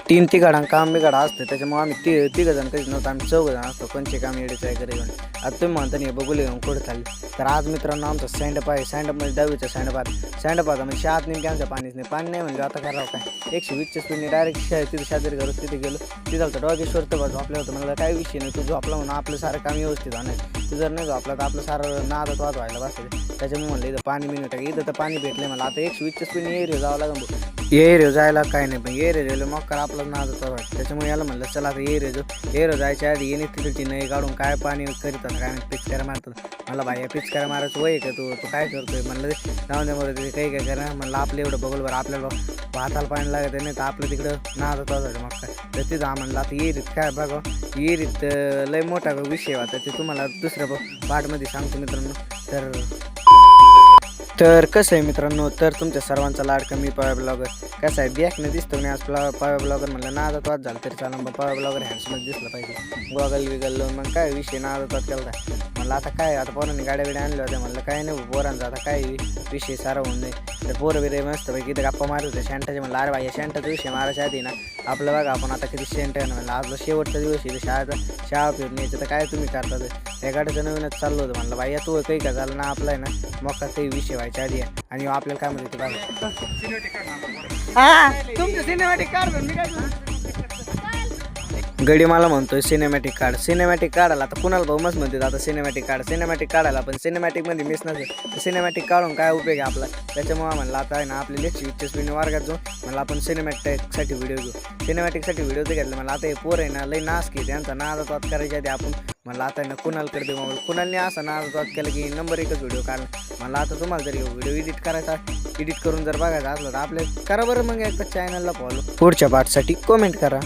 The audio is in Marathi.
तीन तिघाडां काम बिघाडा असतं त्याच्यामुळे आम्ही तिघं जण कधीच नव्हतं, आम्ही 4 जण असतो. कोणचे काम येडीचं आहे करे घेऊन. आता तुम्ही म्हणता नाही बघूले घेऊन कुठं चालली. तर आज मित्रांनो आमचा सँडअप आहे. सँडअपमध्ये 10वीचा सँडअप आता म्हणजे शाळेत नेमकी आमच्या पाणीच नाही. पाणी नाही म्हणजे आता करावं काय. 120च्या स्पीडने डायरेक्ट तिथे शेजारी घरात तिथे गेलो. तिथं झालं डॉगेश्वर तर झोपलं होतं. मला काही विषय नाही, तू झोपला म्हणून आपलं सारं काम व्यवस्थित होणार. तू जर नाही झोपला तर आपलं सारं नादात वाद व्हायला बसायचं. त्याच्यामुळे म्हणलं इथं पाणी बिनी टाक. इथं तर पाणी भेटलं मला. आता 120च्या स्पीडने एरिया जावं लागेल. एरिया जायला काय नाही, पण एरिया गेलो मग कर आपला नादात वाद. त्याच्यामुळे याला म्हणलं चला आता एरिया जायच्या आधी येणे तिथलची नाही काढून काय पाणी करीत होता काय पिचकाऱ्या मारतात. मला भाई पिचकाऱ्या मारायचं वय का तू काय करतोय. म्हणलं जाऊन द्या काही काय करा. म्हणलं आपलं एवढं बघल बरं आपल्याला भाताला पाणी लागत नाही तर आपलं तिकडं नादात वाजायचं मग काय. तर तिथं म्हणलं आता एरीत काय बघा. एरीत लय मोठा विषय होता ते तुम्हाला दुसऱ्या पार्टमध्ये सांगतो मित्रांनो. तर कसं आहे मित्रांनो, तर तुमच्या सर्वांचा लाडका मी पव्या ब्लॉगर. कसं आहे देखणं दिसतो नाही आज पव्या ब्लॉगर म्हणलं नादात वाद झालं तरी चालेल. मग पव्या ब्लॉगर हँड्समध्ये दिसलं पाहिजे. गोगल विगल लावून मग काय विषय नादात वाद केला म्हणलं आता काय. आता पोरांनी गाड्या आणल्या होत्या. म्हणलं काय नाही पोरांचा आता काय विषय सारा होऊन जाईल. तर पोरं बिरे मस्त पैकी इथं गप्पा मारत होते शँटाचे. म्हणलं अरे भाई शँटाचा विषय मारायच्या आधी ना आपलं बघा आपण आता किती शेंट आहे ना. म्हणलं आपला शेवटचा दिवस आहे शाळा फिरून यायचं तर काय तुम्ही करतात. या गाडीचं नवीनच चाललं होतं. म्हणलं भाई तू काही का झालं ना आपला आहे ना मग का काही विषय व्हायच्या आधी आणि आपल्याला काय म्हणते बघा. तुमचं सिनेमॅटिक काढ मी काय गडी मला म्हणतोय सिनेमॅटिक काढायला. आता कुणाला भाऊ मस्त म्हणते आता सिनेमॅटिक काढायला. पण सिनेमॅटिकमध्ये मिस नसेल तर सिनेमॅटिक काढून काय उपयोग आहे आपला. त्याच्यामुळे म्हणलं आता आहे ना आपली 120च्या स्पीडने वर्गात जाऊ. म्हणलं आपण सिनेमॅटिकसाठी व्हिडिओ घेऊ. सिनेमॅटिकसाठी व्हिडिओ तर घेतलं. म्हणलं आता हे पोर आहे ना लई नाच की त्यांचा नादात वाद करायच्या आधी आपण म्हणलं आता आहे ना कुणालकडे देऊ मोबाईल. कुणालने असा नादात वाद केला की नंबर 1च व्हिडिओ काढला. म्हणलं आता तुम्हाला जर व्हिडिओ एडिट करून जर बघायचा असलं तर आपले करा बरं मग एकदा चॅनलला फॉलो. पुढच्या पार्टसाठी कमेंट करा.